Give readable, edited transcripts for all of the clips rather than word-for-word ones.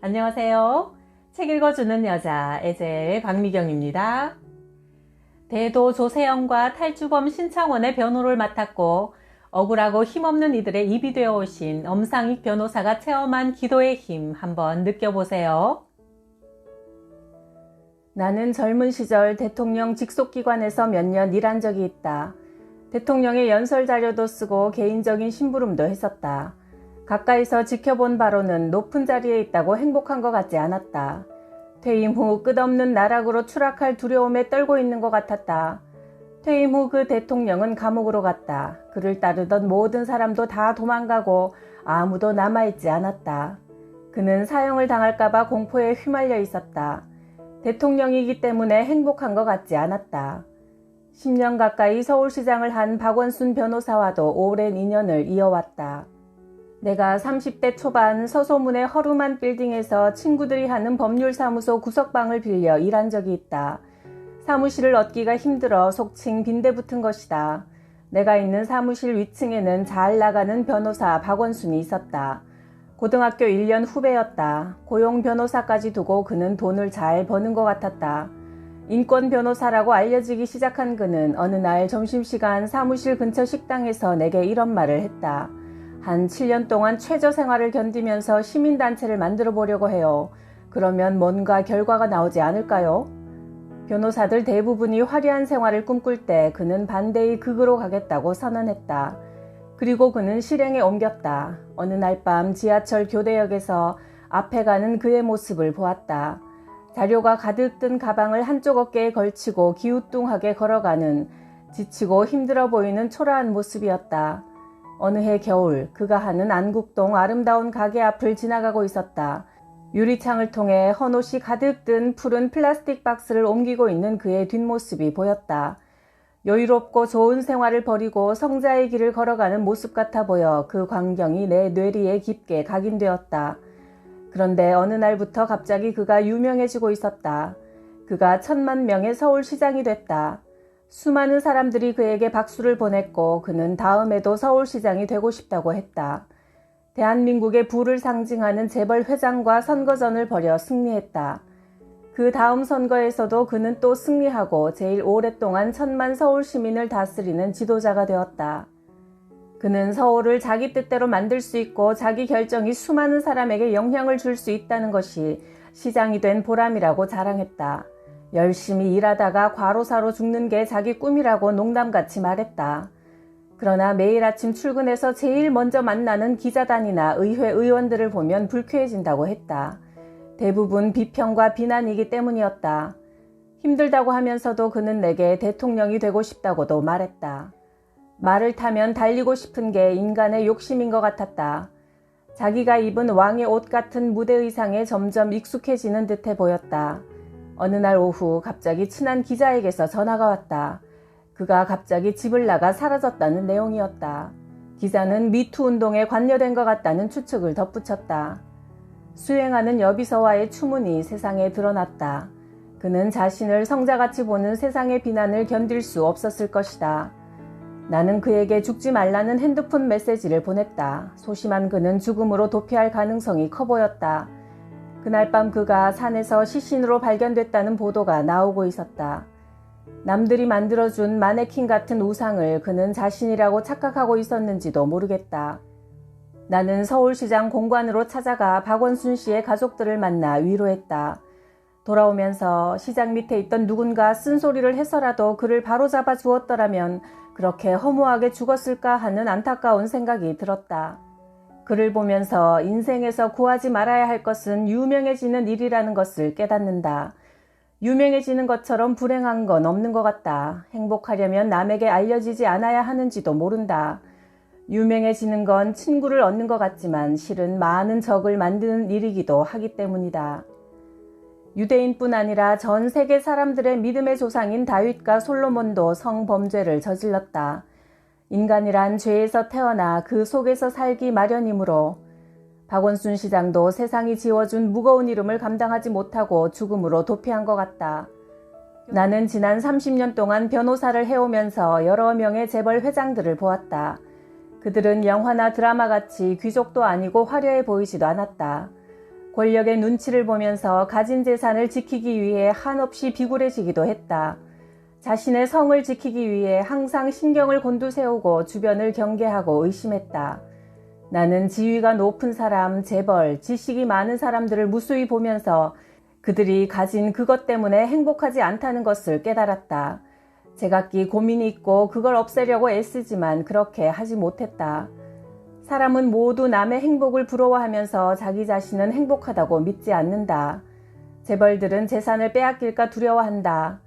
안녕하세요. 책 읽어주는 여자 애제의 박미경입니다. 대도 조세영과 탈주범 신창원의 변호를 맡았고 억울하고 힘없는 이들의 입이 되어 오신 엄상익 변호사가 체험한 기도의 힘 한번 느껴보세요. 나는 젊은 시절 대통령 직속기관에서 몇 년 일한 적이 있다. 대통령의 연설 자료도 쓰고 개인적인 심부름도 했었다. 가까이서 지켜본 바로는 높은 자리에 있다고 행복한 것 같지 않았다. 퇴임 후 끝없는 나락으로 추락할 두려움에 떨고 있는 것 같았다. 퇴임 후 그 대통령은 감옥으로 갔다. 그를 따르던 모든 사람도 다 도망가고 아무도 남아있지 않았다. 그는 사형을 당할까봐 공포에 휘말려 있었다. 대통령이기 때문에 행복한 것 같지 않았다. 10년 가까이 서울시장을 한 박원순 변호사와도 오랜 인연을 이어왔다. 내가 30대 초반 서소문의 허름한 빌딩에서 친구들이 하는 법률사무소 구석방을 빌려 일한 적이 있다. 사무실을 얻기가 힘들어 속칭 빈대붙은 것이다. 내가 있는 사무실 위층에는 잘 나가는 변호사 박원순이 있었다. 고등학교 1년 후배였다. 고용 변호사까지 두고 그는 돈을 잘 버는 것 같았다. 인권 변호사라고 알려지기 시작한 그는 어느 날 점심시간 사무실 근처 식당에서 내게 이런 말을 했다. 한 7년 동안 최저 생활을 견디면서 시민단체를 만들어 보려고 해요. 그러면 뭔가 결과가 나오지 않을까요? 변호사들 대부분이 화려한 생활을 꿈꿀 때 그는 반대의 극으로 가겠다고 선언했다. 그리고 그는 실행에 옮겼다. 어느 날 밤 지하철 교대역에서 앞에 가는 그의 모습을 보았다. 자료가 가득 든 가방을 한쪽 어깨에 걸치고 기우뚱하게 걸어가는 지치고 힘들어 보이는 초라한 모습이었다. 어느 해 겨울 그가 하는 안국동 아름다운 가게 앞을 지나가고 있었다. 유리창을 통해 헌옷이 가득 든 푸른 플라스틱 박스를 옮기고 있는 그의 뒷모습이 보였다. 여유롭고 좋은 생활을 버리고 성자의 길을 걸어가는 모습 같아 보여 그 광경이 내 뇌리에 깊게 각인되었다. 그런데 어느 날부터 갑자기 그가 유명해지고 있었다. 그가 1000만 명의 서울시장이 됐다. 수많은 사람들이 그에게 박수를 보냈고 그는 다음에도 서울시장이 되고 싶다고 했다. 대한민국의 부를 상징하는 재벌회장과 선거전을 벌여 승리했다. 그 다음 선거에서도 그는 또 승리하고 제일 오랫동안 1000만 서울 시민을 다스리는 지도자가 되었다. 그는 서울을 자기 뜻대로 만들 수 있고 자기 결정이 수많은 사람에게 영향을 줄 수 있다는 것이 시장이 된 보람이라고 자랑했다. 열심히 일하다가 과로사로 죽는 게 자기 꿈이라고 농담같이 말했다. 그러나 매일 아침 출근해서 제일 먼저 만나는 기자단이나 의회 의원들을 보면 불쾌해진다고 했다. 대부분 비평과 비난이기 때문이었다. 힘들다고 하면서도 그는 내게 대통령이 되고 싶다고도 말했다. 말을 타면 달리고 싶은 게 인간의 욕심인 것 같았다. 자기가 입은 왕의 옷 같은 무대 의상에 점점 익숙해지는 듯해 보였다. 어느 날 오후 갑자기 친한 기자에게서 전화가 왔다. 그가 갑자기 집을 나가 사라졌다는 내용이었다. 기자는 미투 운동에 관여된 것 같다는 추측을 덧붙였다. 수행하는 여비서와의 추문이 세상에 드러났다. 그는 자신을 성자같이 보는 세상의 비난을 견딜 수 없었을 것이다. 나는 그에게 죽지 말라는 핸드폰 메시지를 보냈다. 소심한 그는 죽음으로 도피할 가능성이 커 보였다. 그날 밤 그가 산에서 시신으로 발견됐다는 보도가 나오고 있었다. 남들이 만들어준 마네킹 같은 우상을 그는 자신이라고 착각하고 있었는지도 모르겠다. 나는 서울시장 공관으로 찾아가 박원순 씨의 가족들을 만나 위로했다. 돌아오면서 시장 밑에 있던 누군가 쓴소리를 해서라도 그를 바로잡아 주었더라면 그렇게 허무하게 죽었을까 하는 안타까운 생각이 들었다. 그를 보면서 인생에서 구하지 말아야 할 것은 유명해지는 일이라는 것을 깨닫는다. 유명해지는 것처럼 불행한 건 없는 것 같다. 행복하려면 남에게 알려지지 않아야 하는지도 모른다. 유명해지는 건 친구를 얻는 것 같지만 실은 많은 적을 만드는 일이기도 하기 때문이다. 유대인뿐 아니라 전 세계 사람들의 믿음의 조상인 다윗과 솔로몬도 성범죄를 저질렀다. 인간이란 죄에서 태어나 그 속에서 살기 마련이므로 박원순 시장도 세상이 지어준 무거운 이름을 감당하지 못하고 죽음으로 도피한 것 같다. 나는 지난 30년 동안 변호사를 해오면서 여러 명의 재벌 회장들을 보았다. 그들은 영화나 드라마같이 귀족도 아니고 화려해 보이지도 않았다. 권력의 눈치를 보면서 가진 재산을 지키기 위해 한없이 비굴해지기도 했다. 자신의 성을 지키기 위해 항상 신경을 곤두세우고 주변을 경계하고 의심했다. 나는 지위가 높은 사람, 재벌, 지식이 많은 사람들을 무수히 보면서 그들이 가진 그것 때문에 행복하지 않다는 것을 깨달았다. 제각기 고민이 있고 그걸 없애려고 애쓰지만 그렇게 하지 못했다. 사람은 모두 남의 행복을 부러워하면서 자기 자신은 행복하다고 믿지 않는다. 재벌들은 재산을 빼앗길까 두려워한다.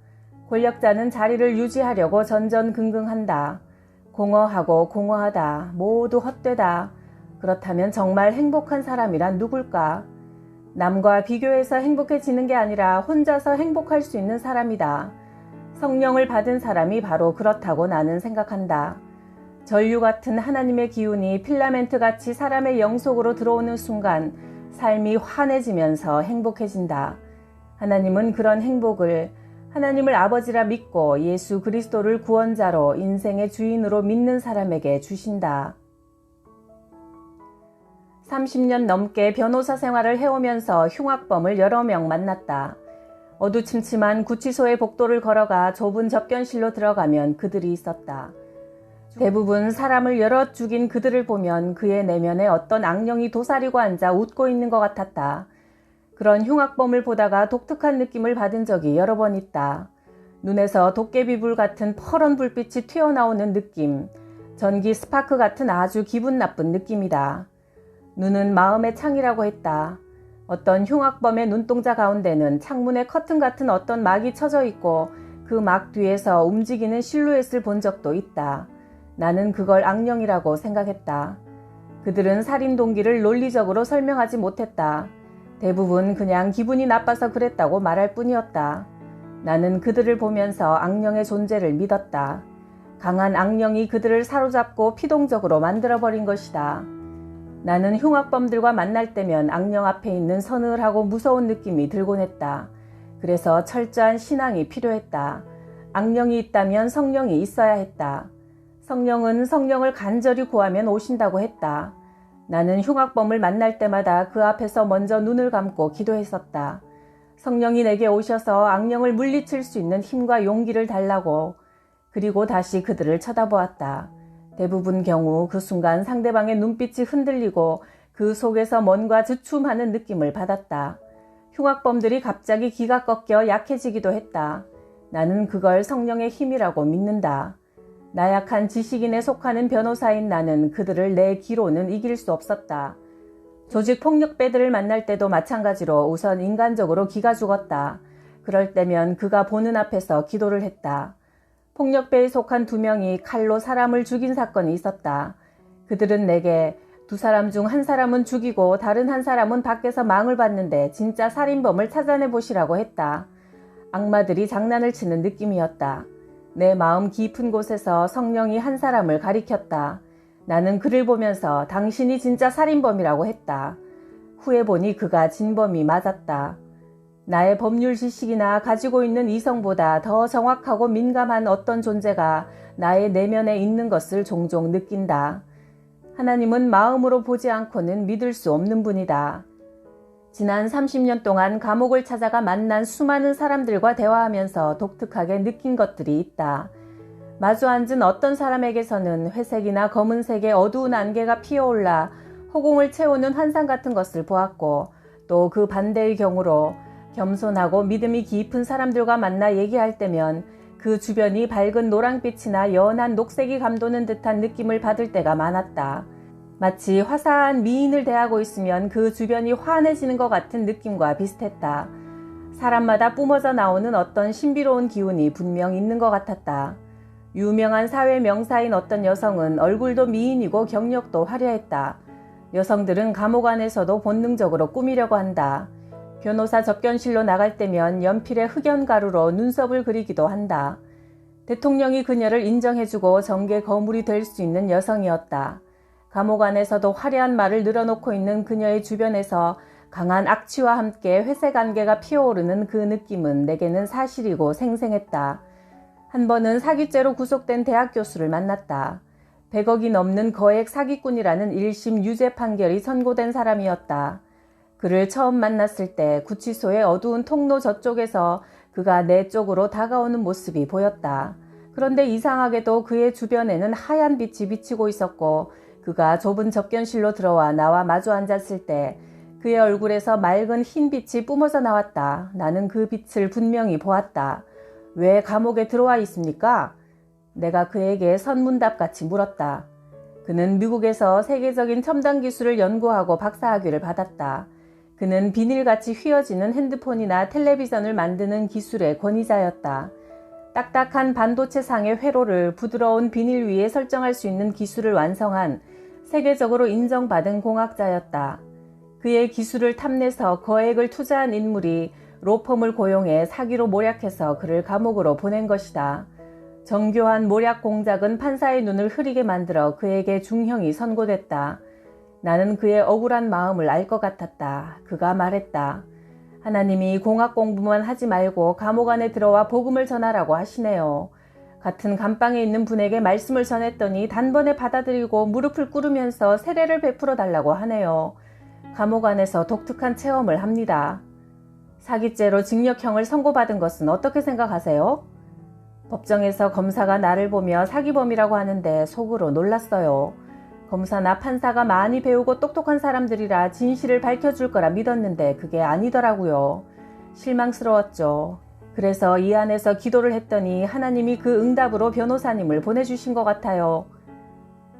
권력자는 자리를 유지하려고 전전긍긍한다. 공허하고 공허하다. 모두 헛되다. 그렇다면 정말 행복한 사람이란 누굴까? 남과 비교해서 행복해지는 게 아니라 혼자서 행복할 수 있는 사람이다. 성령을 받은 사람이 바로 그렇다고 나는 생각한다. 전류 같은 하나님의 기운이 필라멘트같이 사람의 영속으로 들어오는 순간 삶이 환해지면서 행복해진다. 하나님은 그런 행복을 하나님을 아버지라 믿고 예수 그리스도를 구원자로 인생의 주인으로 믿는 사람에게 주신다. 30년 넘게 변호사 생활을 해오면서 흉악범을 여러 명 만났다. 어두침침한 구치소의 복도를 걸어가 좁은 접견실로 들어가면 그들이 있었다. 대부분 사람을 여럿 죽인 그들을 보면 그의 내면에 어떤 악령이 도사리고 앉아 웃고 있는 것 같았다. 그런 흉악범을 보다가 독특한 느낌을 받은 적이 여러 번 있다. 눈에서 도깨비불 같은 퍼런 불빛이 튀어나오는 느낌, 전기 스파크 같은 아주 기분 나쁜 느낌이다. 눈은 마음의 창이라고 했다. 어떤 흉악범의 눈동자 가운데는 창문에 커튼 같은 어떤 막이 쳐져 있고 그 막 뒤에서 움직이는 실루엣을 본 적도 있다. 나는 그걸 악령이라고 생각했다. 그들은 살인 동기를 논리적으로 설명하지 못했다. 대부분 그냥 기분이 나빠서 그랬다고 말할 뿐이었다. 나는 그들을 보면서 악령의 존재를 믿었다. 강한 악령이 그들을 사로잡고 피동적으로 만들어버린 것이다. 나는 흉악범들과 만날 때면 악령 앞에 있는 서늘하고 무서운 느낌이 들곤 했다. 그래서 철저한 신앙이 필요했다. 악령이 있다면 성령이 있어야 했다. 성령은 성령을 간절히 구하면 오신다고 했다. 나는 흉악범을 만날 때마다 그 앞에서 먼저 눈을 감고 기도했었다. 성령이 내게 오셔서 악령을 물리칠 수 있는 힘과 용기를 달라고. 그리고 다시 그들을 쳐다보았다. 대부분 경우 그 순간 상대방의 눈빛이 흔들리고 그 속에서 뭔가 주춤하는 느낌을 받았다. 흉악범들이 갑자기 기가 꺾여 약해지기도 했다. 나는 그걸 성령의 힘이라고 믿는다. 나약한 지식인에 속하는 변호사인 나는 그들을 내 기로는 이길 수 없었다. 조직 폭력배들을 만날 때도 마찬가지로 우선 인간적으로 기가 죽었다. 그럴 때면 그가 보는 앞에서 기도를 했다. 폭력배에 속한 2명이 칼로 사람을 죽인 사건이 있었다. 그들은 내게 2사람 중 1사람은 죽이고 다른 1사람은 밖에서 망을 봤는데 진짜 살인범을 찾아내 보시라고 했다. 악마들이 장난을 치는 느낌이었다. 내 마음 깊은 곳에서 성령이 1사람을 가리켰다. 나는 그를 보면서 당신이 진짜 살인범이라고 했다. 후에 보니 그가 진범이 맞았다. 나의 법률 지식이나 가지고 있는 이성보다 더 정확하고 민감한 어떤 존재가 나의 내면에 있는 것을 종종 느낀다. 하나님은 마음으로 보지 않고는 믿을 수 없는 분이다. 지난 30년 동안 감옥을 찾아가 만난 수많은 사람들과 대화하면서 독특하게 느낀 것들이 있다. 마주 앉은 어떤 사람에게서는 회색이나 검은색의 어두운 안개가 피어올라 허공을 채우는 환상 같은 것을 보았고, 또 그 반대의 경우로 겸손하고 믿음이 깊은 사람들과 만나 얘기할 때면 그 주변이 밝은 노랑빛이나 연한 녹색이 감도는 듯한 느낌을 받을 때가 많았다. 마치 화사한 미인을 대하고 있으면 그 주변이 환해지는 것 같은 느낌과 비슷했다. 사람마다 뿜어져 나오는 어떤 신비로운 기운이 분명 있는 것 같았다. 유명한 사회 명사인 어떤 여성은 얼굴도 미인이고 경력도 화려했다. 여성들은 감옥 안에서도 본능적으로 꾸미려고 한다. 변호사 접견실로 나갈 때면 연필에 흑연가루로 눈썹을 그리기도 한다. 대통령이 그녀를 인정해주고 정계 거물이 될 수 있는 여성이었다. 감옥 안에서도 화려한 말을 늘어놓고 있는 그녀의 주변에서 강한 악취와 함께 회색 안개가 피어오르는 그 느낌은 내게는 사실이고 생생했다. 한 번은 사기죄로 구속된 대학 교수를 만났다. 100억이 넘는 거액 사기꾼이라는 1심 유죄 판결이 선고된 사람이었다. 그를 처음 만났을 때 구치소의 어두운 통로 저쪽에서 그가 내 쪽으로 다가오는 모습이 보였다. 그런데 이상하게도 그의 주변에는 하얀 빛이 비치고 있었고 그가 좁은 접견실로 들어와 나와 마주 앉았을 때 그의 얼굴에서 맑은 흰 빛이 뿜어져 나왔다. 나는 그 빛을 분명히 보았다. 왜 감옥에 들어와 있습니까? 내가 그에게 선문답같이 물었다. 그는 미국에서 세계적인 첨단 기술을 연구하고 박사학위를 받았다. 그는 비닐같이 휘어지는 핸드폰이나 텔레비전을 만드는 기술의 권위자였다. 딱딱한 반도체상의 회로를 부드러운 비닐 위에 설정할 수 있는 기술을 완성한 세계적으로 인정받은 공학자였다. 그의 기술을 탐내서 거액을 투자한 인물이 로펌을 고용해 사기로 모략해서 그를 감옥으로 보낸 것이다. 정교한 모략 공작은 판사의 눈을 흐리게 만들어 그에게 중형이 선고됐다. 나는 그의 억울한 마음을 알 것 같았다. 그가 말했다. 하나님이 공학 공부만 하지 말고 감옥 안에 들어와 복음을 전하라고 하시네요. 같은 감방에 있는 분에게 말씀을 전했더니 단번에 받아들이고 무릎을 꿇으면서 세례를 베풀어 달라고 하네요. 감옥 안에서 독특한 체험을 합니다. 사기죄로 징역형을 선고받은 것은 어떻게 생각하세요? 법정에서 검사가 나를 보며 사기범이라고 하는데 속으로 놀랐어요. 검사나 판사가 많이 배우고 똑똑한 사람들이라 진실을 밝혀줄 거라 믿었는데 그게 아니더라고요. 실망스러웠죠. 그래서 이 안에서 기도를 했더니 하나님이 그 응답으로 변호사님을 보내주신 것 같아요.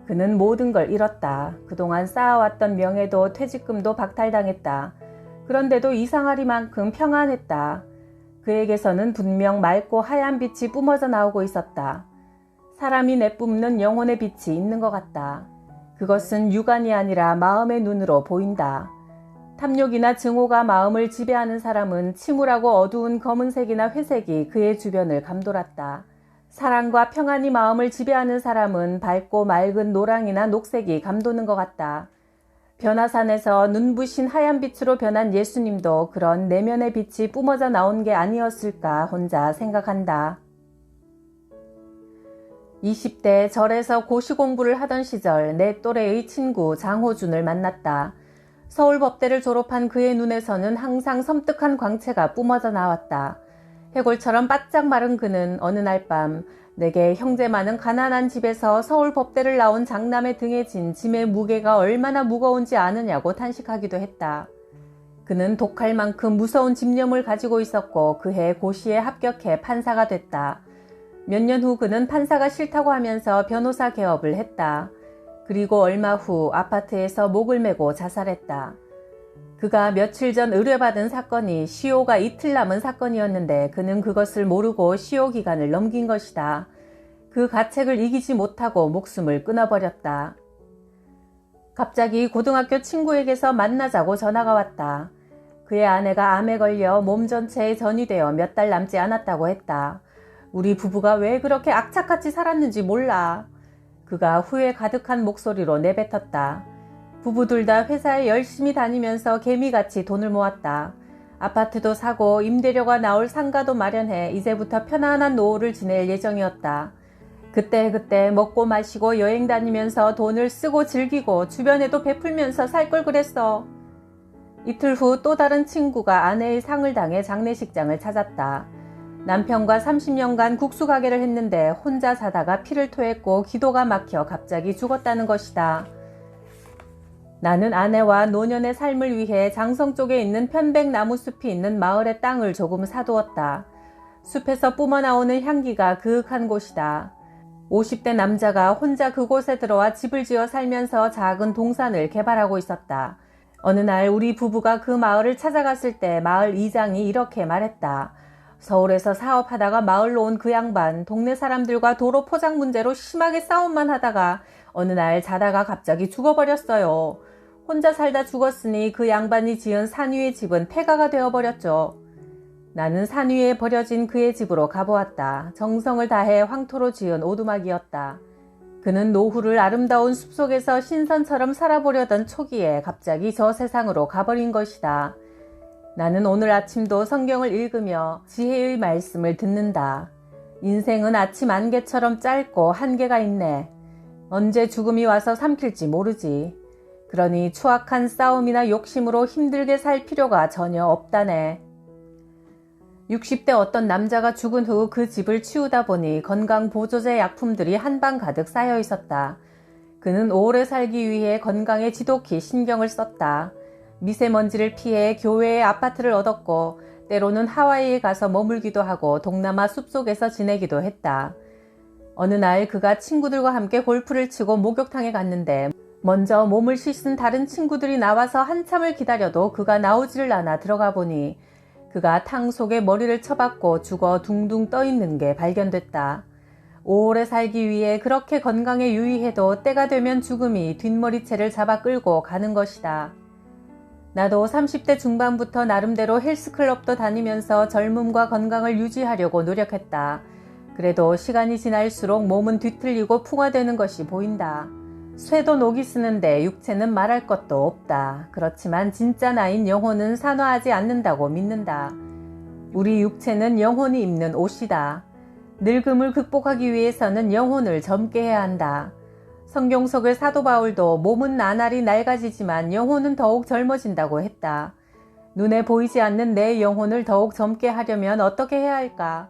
그는 모든 걸 잃었다. 그동안 쌓아왔던 명예도 퇴직금도 박탈당했다. 그런데도 이상하리만큼 평안했다. 그에게서는 분명 맑고 하얀 빛이 뿜어져 나오고 있었다. 사람이 내뿜는 영혼의 빛이 있는 것 같다. 그것은 육안이 아니라 마음의 눈으로 보인다. 탐욕이나 증오가 마음을 지배하는 사람은 침울하고 어두운 검은색이나 회색이 그의 주변을 감돌았다. 사랑과 평안이 마음을 지배하는 사람은 밝고 맑은 노랑이나 녹색이 감도는 것 같다. 변화산에서 눈부신 하얀 빛으로 변한 예수님도 그런 내면의 빛이 뿜어져 나온 게 아니었을까 혼자 생각한다. 20대 절에서 고시 공부를 하던 시절 내 또래의 친구 장호준을 만났다. 서울법대를 졸업한 그의 눈에서는 항상 섬뜩한 광채가 뿜어져 나왔다. 해골처럼 바짝 마른 그는 어느 날 밤 내게 형제 많은 가난한 집에서 서울법대를 나온 장남의 등에 진 짐의 무게가 얼마나 무거운지 아느냐고 탄식하기도 했다. 그는 독할 만큼 무서운 집념을 가지고 있었고 그해 고시에 합격해 판사가 됐다. 몇 년 후 그는 판사가 싫다고 하면서 변호사 개업을 했다. 그리고 얼마 후 아파트에서 목을 메고 자살했다. 그가 며칠 전 의뢰받은 사건이 시효가 이틀 남은 사건이었는데 그는 그것을 모르고 시효 기간을 넘긴 것이다. 그 가책을 이기지 못하고 목숨을 끊어버렸다. 갑자기 고등학교 친구에게서 만나자고 전화가 왔다. 그의 아내가 암에 걸려 몸 전체에 전이 되어 몇 달 남지 않았다고 했다. 우리 부부가 왜 그렇게 악착같이 살았는지 몰라. 그가 후회 가득한 목소리로 내뱉었다. 부부둘 다 회사에 열심히 다니면서 개미같이 돈을 모았다. 아파트도 사고 임대료가 나올 상가도 마련해 이제부터 편안한 노후를 지낼 예정이었다. 그때 먹고 마시고 여행 다니면서 돈을 쓰고 즐기고 주변에도 베풀면서 살 걸 그랬어. 이틀 후 또 다른 친구가 아내의 상을 당해 장례식장을 찾았다. 남편과 30년간 국수 가게를 했는데 혼자 사다가 피를 토했고 기도가 막혀 갑자기 죽었다는 것이다. 나는 아내와 노년의 삶을 위해 장성 쪽에 있는 편백나무 숲이 있는 마을의 땅을 조금 사두었다. 숲에서 뿜어나오는 향기가 그윽한 곳이다. 50대 남자가 혼자 그곳에 들어와 집을 지어 살면서 작은 동산을 개발하고 있었다. 어느 날 우리 부부가 그 마을을 찾아갔을 때 마을 이장이 이렇게 말했다. 서울에서 사업하다가 마을로 온 그 양반, 동네 사람들과 도로 포장 문제로 심하게 싸움만 하다가 어느 날 자다가 갑자기 죽어버렸어요. 혼자 살다 죽었으니 그 양반이 지은 산 위의 집은 폐가가 되어버렸죠. 나는 산 위에 버려진 그의 집으로 가보았다. 정성을 다해 황토로 지은 오두막이었다. 그는 노후를 아름다운 숲속에서 신선처럼 살아보려던 초기에 갑자기 저 세상으로 가버린 것이다. 나는 오늘 아침도 성경을 읽으며 지혜의 말씀을 듣는다. 인생은 아침 안개처럼 짧고 한계가 있네. 언제 죽음이 와서 삼킬지 모르지. 그러니 추악한 싸움이나 욕심으로 힘들게 살 필요가 전혀 없다네. 60대 어떤 남자가 죽은 후 그 집을 치우다 보니 건강보조제 약품들이 한방 가득 쌓여 있었다. 그는 오래 살기 위해 건강에 지독히 신경을 썼다. 미세먼지를 피해 교외의 아파트를 얻었고 때로는 하와이에 가서 머물기도 하고 동남아 숲속에서 지내기도 했다. 어느 날 그가 친구들과 함께 골프를 치고 목욕탕에 갔는데 먼저 몸을 씻은 다른 친구들이 나와서 한참을 기다려도 그가 나오지를 않아 들어가 보니 그가 탕 속에 머리를 쳐박고 죽어 둥둥 떠있는 게 발견됐다. 오래 살기 위해 그렇게 건강에 유의해도 때가 되면 죽음이 뒷머리채를 잡아 끌고 가는 것이다. 나도 30대 중반부터 나름대로 헬스클럽도 다니면서 젊음과 건강을 유지하려고 노력했다. 그래도 시간이 지날수록 몸은 뒤틀리고 풍화되는 것이 보인다. 쇠도 녹이 쓰는데 육체는 말할 것도 없다. 그렇지만 진짜 나인 영혼은 산화하지 않는다고 믿는다. 우리 육체는 영혼이 입는 옷이다. 늙음을 극복하기 위해서는 영혼을 젊게 해야 한다. 성경 속의 사도 바울도 몸은 나날이 낡아지지만 영혼은 더욱 젊어진다고 했다. 눈에 보이지 않는 내 영혼을 더욱 젊게 하려면 어떻게 해야 할까?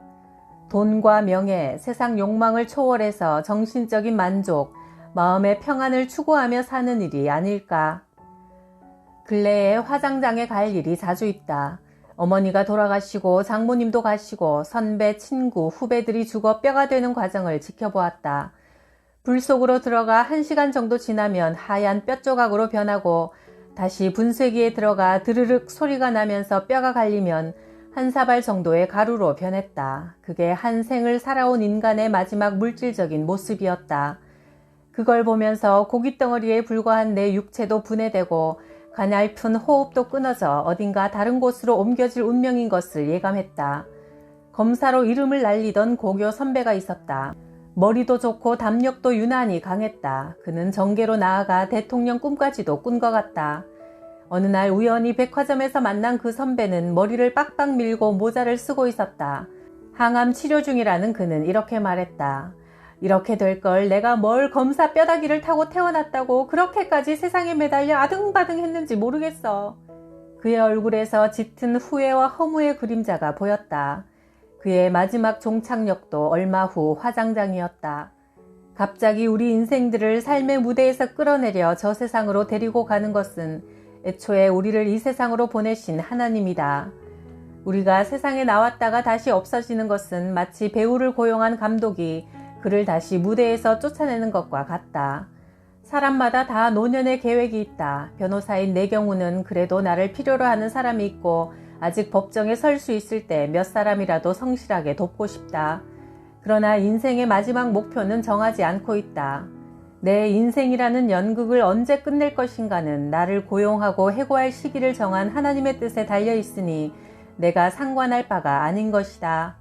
돈과 명예, 세상 욕망을 초월해서 정신적인 만족, 마음의 평안을 추구하며 사는 일이 아닐까? 근래에 화장장에 갈 일이 자주 있다. 어머니가 돌아가시고 장모님도 가시고 선배, 친구, 후배들이 죽어 뼈가 되는 과정을 지켜보았다. 불 속으로 들어가 1시간 정도 지나면 하얀 뼈 조각으로 변하고 다시 분쇄기에 들어가 드르륵 소리가 나면서 뼈가 갈리면 한 사발 정도의 가루로 변했다. 그게 한 생을 살아온 인간의 마지막 물질적인 모습이었다. 그걸 보면서 고깃덩어리에 불과한 내 육체도 분해되고 가냘픈 호흡도 끊어져 어딘가 다른 곳으로 옮겨질 운명인 것을 예감했다. 검사로 이름을 날리던 고교 선배가 있었다. 머리도 좋고 담력도 유난히 강했다. 그는 정계로 나아가 대통령 꿈까지도 꾼 것 같다. 어느 날 우연히 백화점에서 만난 그 선배는 머리를 빡빡 밀고 모자를 쓰고 있었다. 항암 치료 중이라는 그는 이렇게 말했다. 이렇게 될 걸 내가 뭘 검사 뼈다귀를 타고 태어났다고 그렇게까지 세상에 매달려 아등바등 했는지 모르겠어. 그의 얼굴에서 짙은 후회와 허무의 그림자가 보였다. 그의 마지막 종착역도 얼마 후 화장장이었다. 갑자기 우리 인생들을 삶의 무대에서 끌어내려 저 세상으로 데리고 가는 것은 애초에 우리를 이 세상으로 보내신 하나님이다. 우리가 세상에 나왔다가 다시 없어지는 것은 마치 배우를 고용한 감독이 그를 다시 무대에서 쫓아내는 것과 같다. 사람마다 다 노년의 계획이 있다. 변호사인 내 경우는 그래도 나를 필요로 하는 사람이 있고 아직 법정에 설 수 있을 때 몇 사람이라도 성실하게 돕고 싶다. 그러나 인생의 마지막 목표는 정하지 않고 있다. 내 인생이라는 연극을 언제 끝낼 것인가는 나를 고용하고 해고할 시기를 정한 하나님의 뜻에 달려 있으니 내가 상관할 바가 아닌 것이다.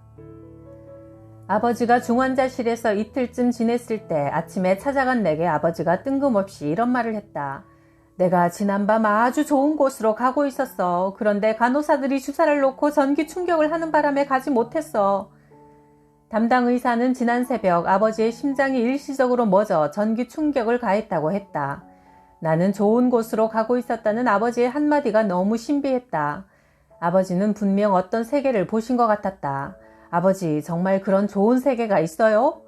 아버지가 중환자실에서 이틀쯤 지냈을 때 아침에 찾아간 내게 아버지가 뜬금없이 이런 말을 했다. 내가 지난밤 아주 좋은 곳으로 가고 있었어. 그런데 간호사들이 주사를 놓고 전기 충격을 하는 바람에 가지 못했어. 담당 의사는 지난 새벽 아버지의 심장이 일시적으로 멎어 전기 충격을 가했다고 했다. 나는 좋은 곳으로 가고 있었다는 아버지의 한마디가 너무 신비했다. 아버지는 분명 어떤 세계를 보신 것 같았다. 아버지, 정말 그런 좋은 세계가 있어요?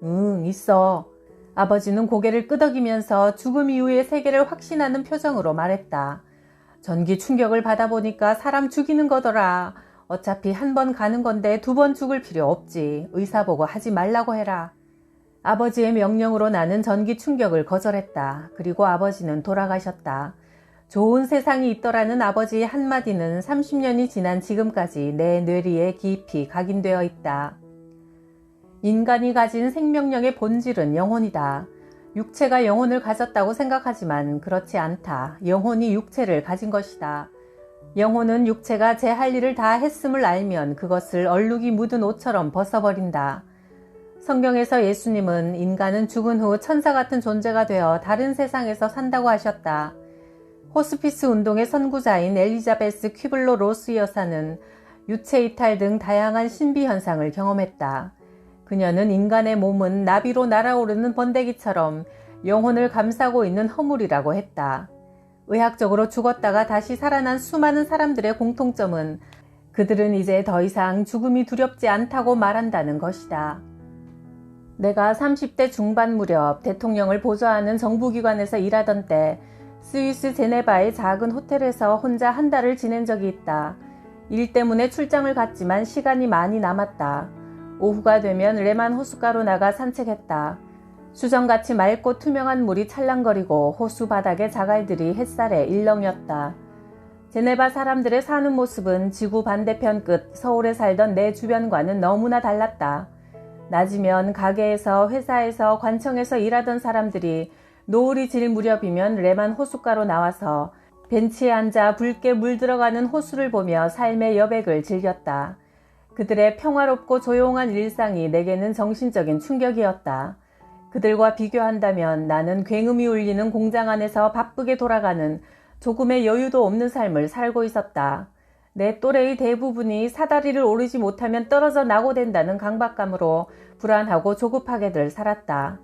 응, 있어. 아버지는 고개를 끄덕이면서 죽음 이후의 세계를 확신하는 표정으로 말했다. 전기 충격을 받아보니까 사람 죽이는 거더라. 어차피 한 번 가는 건데 2번 죽을 필요 없지. 의사 보고 하지 말라고 해라. 아버지의 명령으로 나는 전기 충격을 거절했다. 그리고 아버지는 돌아가셨다. 좋은 세상이 있더라는 아버지의 한마디는 30년이 지난 지금까지 내 뇌리에 깊이 각인되어 있다. 인간이 가진 생명력의 본질은 영혼이다. 육체가 영혼을 가졌다고 생각하지만 그렇지 않다. 영혼이 육체를 가진 것이다. 영혼은 육체가 제 할 일을 다 했음을 알면 그것을 얼룩이 묻은 옷처럼 벗어버린다. 성경에서 예수님은 인간은 죽은 후 천사 같은 존재가 되어 다른 세상에서 산다고 하셨다. 호스피스 운동의 선구자인 엘리자베스 퀴블로 로스 여사는 유체 이탈 등 다양한 신비 현상을 경험했다. 그녀는 인간의 몸은 나비로 날아오르는 번데기처럼 영혼을 감싸고 있는 허물이라고 했다. 의학적으로 죽었다가 다시 살아난 수많은 사람들의 공통점은 그들은 이제 더 이상 죽음이 두렵지 않다고 말한다는 것이다. 내가 30대 중반 무렵 대통령을 보좌하는 정부기관에서 일하던 때 스위스 제네바의 작은 호텔에서 혼자 한 달을 지낸 적이 있다. 일 때문에 출장을 갔지만 시간이 많이 남았다. 오후가 되면 레만 호숫가로 나가 산책했다. 수정같이 맑고 투명한 물이 찰랑거리고 호수 바닥의 자갈들이 햇살에 일렁였다. 제네바 사람들의 사는 모습은 지구 반대편 끝 서울에 살던 내 주변과는 너무나 달랐다. 낮이면 가게에서, 회사에서, 관청에서 일하던 사람들이 노을이 질 무렵이면 레만 호숫가로 나와서 벤치에 앉아 붉게 물들어가는 호수를 보며 삶의 여백을 즐겼다. 그들의 평화롭고 조용한 일상이 내게는 정신적인 충격이었다. 그들과 비교한다면 나는 굉음이 울리는 공장 안에서 바쁘게 돌아가는 조금의 여유도 없는 삶을 살고 있었다. 내 또래의 대부분이 사다리를 오르지 못하면 떨어져 낙오된다는 강박감으로 불안하고 조급하게들 살았다.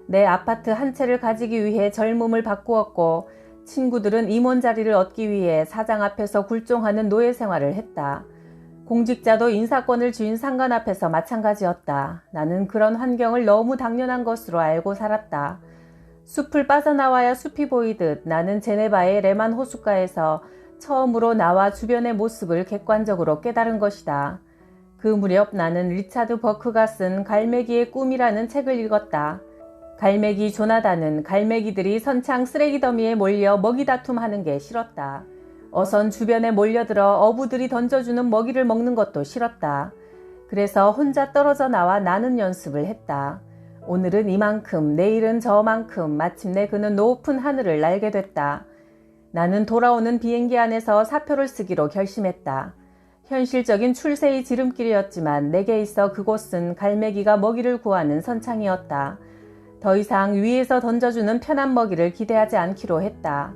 내 아파트 한 채를 가지기 위해 젊음을 바꾸었고 친구들은 임원 자리를 얻기 위해 사장 앞에서 굴종하는 노예 생활을 했다. 공직자도 인사권을 쥐인 상관 앞에서 마찬가지였다. 나는 그런 환경을 너무 당연한 것으로 알고 살았다. 숲을 빠져나와야 숲이 보이듯 나는 제네바의 레만 호숫가에서 처음으로 나와 주변의 모습을 객관적으로 깨달은 것이다. 그 무렵 나는 리차드 버크가 쓴 갈매기의 꿈이라는 책을 읽었다. 갈매기 조나단은 갈매기들이 선창 쓰레기 더미에 몰려 먹이 다툼하는 게 싫었다. 어선 주변에 몰려들어 어부들이 던져주는 먹이를 먹는 것도 싫었다. 그래서 혼자 떨어져 나와 나는 연습을 했다. 오늘은 이만큼, 내일은 저만큼, 마침내 그는 높은 하늘을 날게 됐다. 나는 돌아오는 비행기 안에서 사표를 쓰기로 결심했다. 현실적인 출세의 지름길이었지만 내게 있어 그곳은 갈매기가 먹이를 구하는 선창이었다. 더 이상 위에서 던져주는 편한 먹이를 기대하지 않기로 했다.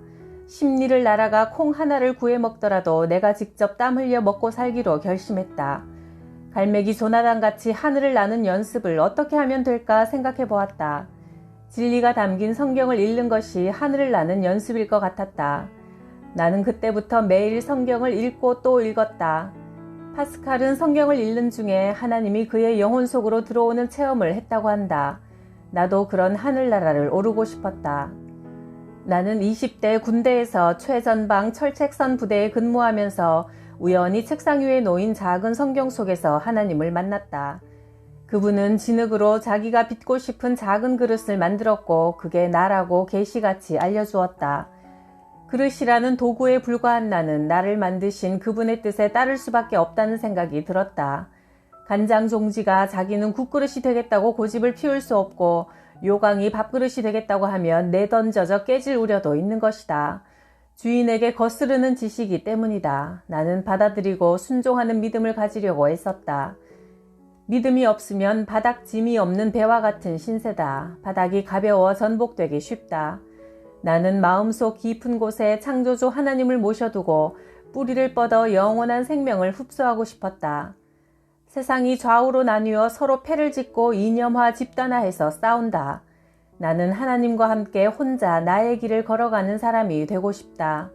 십리를 날아가 콩 하나를 구해 먹더라도 내가 직접 땀 흘려 먹고 살기로 결심했다. 갈매기 조나단같이 하늘을 나는 연습을 어떻게 하면 될까 생각해 보았다. 진리가 담긴 성경을 읽는 것이 하늘을 나는 연습일 것 같았다. 나는 그때부터 매일 성경을 읽고 또 읽었다. 파스칼은 성경을 읽는 중에 하나님이 그의 영혼 속으로 들어오는 체험을 했다고 한다. 나도 그런 하늘나라를 오르고 싶었다. 나는 20대 군대에서 최전방 철책선 부대에 근무하면서 우연히 책상 위에 놓인 작은 성경 속에서 하나님을 만났다. 그분은 진흙으로 자기가 빚고 싶은 작은 그릇을 만들었고 그게 나라고 계시같이 알려주었다. 그릇이라는 도구에 불과한 나는 나를 만드신 그분의 뜻에 따를 수밖에 없다는 생각이 들었다. 간장 종지가 자기는 국그릇이 되겠다고 고집을 피울 수 없고 요강이 밥그릇이 되겠다고 하면 내던져져 깨질 우려도 있는 것이다. 주인에게 거스르는 짓이기 때문이다. 나는 받아들이고 순종하는 믿음을 가지려고 애썼다. 믿음이 없으면 바닥 짐이 없는 배와 같은 신세다. 바닥이 가벼워 전복되기 쉽다. 나는 마음속 깊은 곳에 창조주 하나님을 모셔두고 뿌리를 뻗어 영원한 생명을 흡수하고 싶었다. 세상이 좌우로 나뉘어 서로 패를 짓고 이념화 집단화해서 싸운다. 나는 하나님과 함께 혼자 나의 길을 걸어가는 사람이 되고 싶다.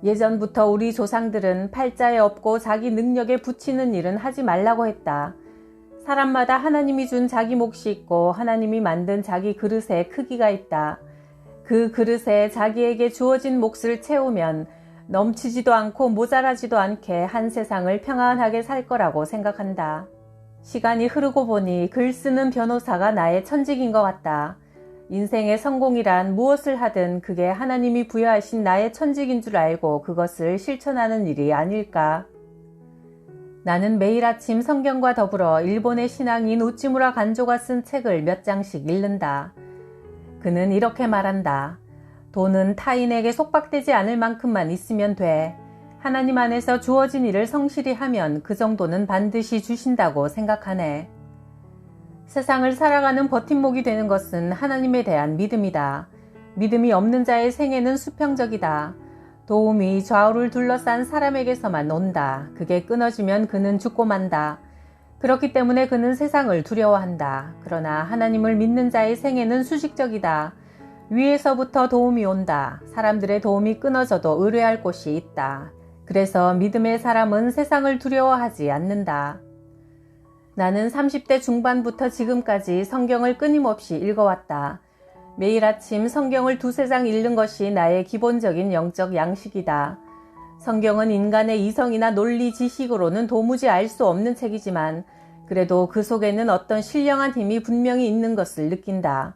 예전부터 우리 조상들은 팔자에 업고 자기 능력에 붙이는 일은 하지 말라고 했다. 사람마다 하나님이 준 자기 몫이 있고 하나님이 만든 자기 그릇에 크기가 있다. 그 그릇에 자기에게 주어진 몫을 채우면 넘치지도 않고 모자라지도 않게 한 세상을 평안하게 살 거라고 생각한다. 시간이 흐르고 보니 글 쓰는 변호사가 나의 천직인 것 같다. 인생의 성공이란 무엇을 하든 그게 하나님이 부여하신 나의 천직인 줄 알고 그것을 실천하는 일이 아닐까. 나는 매일 아침 성경과 더불어 일본의 신앙인 우찌무라 간조가 쓴 책을 몇 장씩 읽는다. 그는 이렇게 말한다. 돈은 타인에게 속박되지 않을 만큼만 있으면 돼. 하나님 안에서 주어진 일을 성실히 하면 그 정도는 반드시 주신다고 생각하네. 세상을 살아가는 버팀목이 되는 것은 하나님에 대한 믿음이다. 믿음이 없는 자의 생애는 수평적이다. 도움이 좌우를 둘러싼 사람에게서만 온다. 그게 끊어지면 그는 죽고 만다. 그렇기 때문에 그는 세상을 두려워한다. 그러나 하나님을 믿는 자의 생애는 수직적이다. 위에서부터 도움이 온다. 사람들의 도움이 끊어져도 의뢰할 곳이 있다. 그래서 믿음의 사람은 세상을 두려워하지 않는다. 나는 30대 중반부터 지금까지 성경을 끊임없이 읽어왔다. 매일 아침 성경을 두세 장 읽는 것이 나의 기본적인 영적 양식이다. 성경은 인간의 이성이나 논리 지식으로는 도무지 알 수 없는 책이지만 그래도 그 속에는 어떤 신령한 힘이 분명히 있는 것을 느낀다.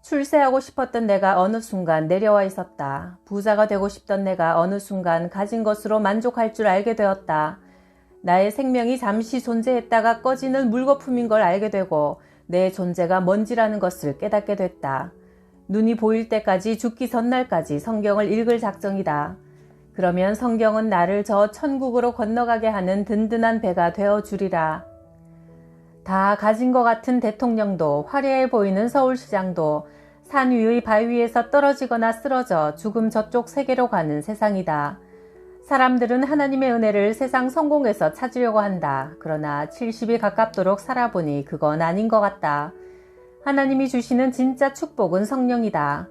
출세하고 싶었던 내가 어느 순간 내려와 있었다. 부자가 되고 싶던 내가 어느 순간 가진 것으로 만족할 줄 알게 되었다. 나의 생명이 잠시 존재했다가 꺼지는 물거품인 걸 알게 되고 내 존재가 뭔지라는 것을 깨닫게 됐다. 눈이 보일 때까지 죽기 전날까지 성경을 읽을 작정이다. 그러면 성경은 나를 저 천국으로 건너가게 하는 든든한 배가 되어주리라. 다 가진 것 같은 대통령도 화려해 보이는 서울시장도 산 위의 바위에서 떨어지거나 쓰러져 죽음 저쪽 세계로 가는 세상이다. 사람들은 하나님의 은혜를 세상 성공에서 찾으려고 한다. 그러나 70이 가깝도록 살아보니 그건 아닌 것 같다. 하나님이 주시는 진짜 축복은 성령이다.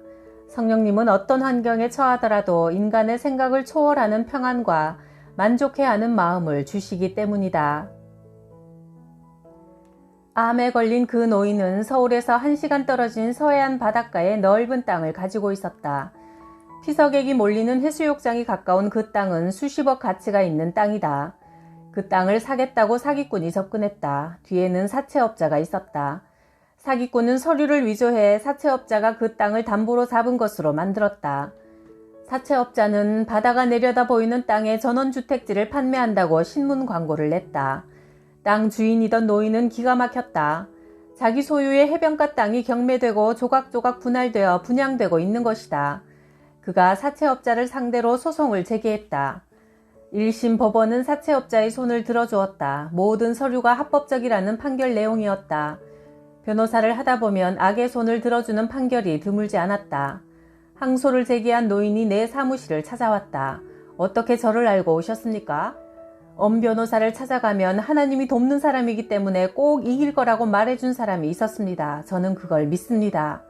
성령님은 어떤 환경에 처하더라도 인간의 생각을 초월하는 평안과 만족해하는 마음을 주시기 때문이다. 암에 걸린 그 노인은 서울에서 1시간 떨어진 서해안 바닷가의 넓은 땅을 가지고 있었다. 피서객이 몰리는 해수욕장이 가까운 그 땅은 수십억 가치가 있는 땅이다. 그 땅을 사겠다고 사기꾼이 접근했다. 뒤에는 사채업자가 있었다. 사기꾼은 서류를 위조해 사채업자가 그 땅을 담보로 잡은 것으로 만들었다. 사채업자는 바다가 내려다 보이는 땅에 전원주택지를 판매한다고 신문 광고를 냈다. 땅 주인이던 노인은 기가 막혔다. 자기 소유의 해변가 땅이 경매되고 조각조각 분할되어 분양되고 있는 것이다. 그가 사채업자를 상대로 소송을 제기했다. 1심 법원은 사채업자의 손을 들어주었다. 모든 서류가 합법적이라는 판결 내용이었다. 변호사를 하다 보면 악의 손을 들어주는 판결이 드물지 않았다. 항소를 제기한 노인이 내 사무실을 찾아왔다. 어떻게 저를 알고 오셨습니까? 엄 변호사를 찾아가면 하나님이 돕는 사람이기 때문에 꼭 이길 거라고 말해준 사람이 있었습니다. 저는 그걸 믿습니다.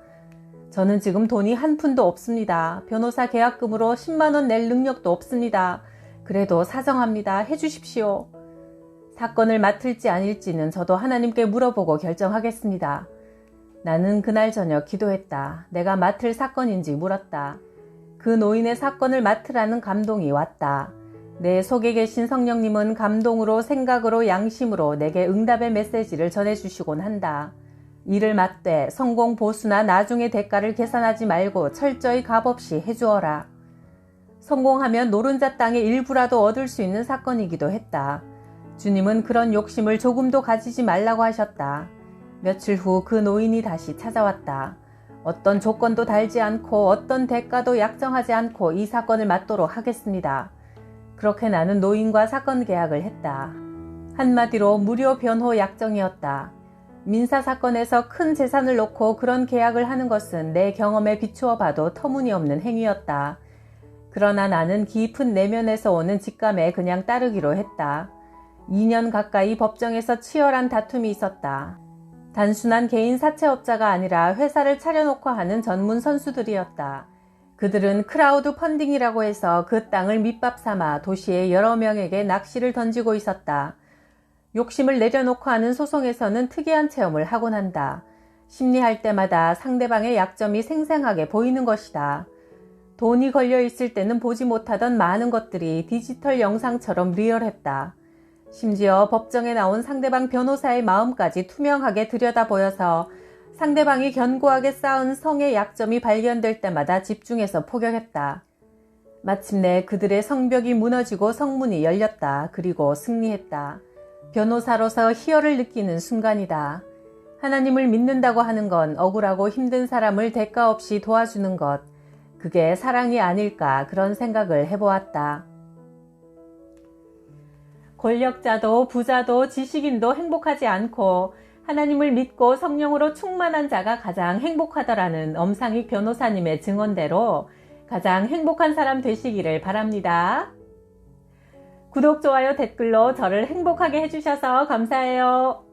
저는 지금 돈이 한 푼도 없습니다. 변호사 계약금으로 10만 원 낼 능력도 없습니다. 그래도 사정합니다. 해주십시오. 사건을 맡을지 아닐지는 저도 하나님께 물어보고 결정하겠습니다. 나는 그날 저녁 기도했다. 내가 맡을 사건인지 물었다. 그 노인의 사건을 맡으라는 감동이 왔다. 내 속에 계신 성령님은 감동으로, 생각으로, 양심으로 내게 응답의 메시지를 전해주시곤 한다. 일을 맡되 성공 보수나 나중의 대가를 계산하지 말고 철저히 값없이 해주어라. 성공하면 노른자 땅의 일부라도 얻을 수 있는 사건이기도 했다. 주님은 그런 욕심을 조금도 가지지 말라고 하셨다. 며칠 후 그 노인이 다시 찾아왔다. 어떤 조건도 달지 않고 어떤 대가도 약정하지 않고 이 사건을 맡도록 하겠습니다. 그렇게 나는 노인과 사건 계약을 했다. 한마디로 무료 변호 약정이었다. 민사사건에서 큰 재산을 놓고 그런 계약을 하는 것은 내 경험에 비추어 봐도 터무니없는 행위였다. 그러나 나는 깊은 내면에서 오는 직감에 그냥 따르기로 했다. 2년 가까이 법정에서 치열한 다툼이 있었다. 단순한 개인 사채업자가 아니라 회사를 차려놓고 하는 전문 선수들이었다. 그들은 크라우드 펀딩이라고 해서 그 땅을 밑밥 삼아 도시의 여러 명에게 낚시를 던지고 있었다. 욕심을 내려놓고 하는 소송에서는 특이한 체험을 하곤 한다. 심리할 때마다 상대방의 약점이 생생하게 보이는 것이다. 돈이 걸려 있을 때는 보지 못하던 많은 것들이 디지털 영상처럼 리얼했다. 심지어 법정에 나온 상대방 변호사의 마음까지 투명하게 들여다보여서 상대방이 견고하게 쌓은 성의 약점이 발견될 때마다 집중해서 포격했다. 마침내 그들의 성벽이 무너지고 성문이 열렸다. 그리고 승리했다. 변호사로서 희열을 느끼는 순간이다. 하나님을 믿는다고 하는 건 억울하고 힘든 사람을 대가 없이 도와주는 것, 그게 사랑이 아닐까 그런 생각을 해보았다. 권력자도 부자도 지식인도 행복하지 않고 하나님을 믿고 성령으로 충만한 자가 가장 행복하더라는 엄상익 변호사님의 증언대로 가장 행복한 사람 되시기를 바랍니다. 구독, 좋아요, 댓글로 저를 행복하게 해주셔서 감사해요.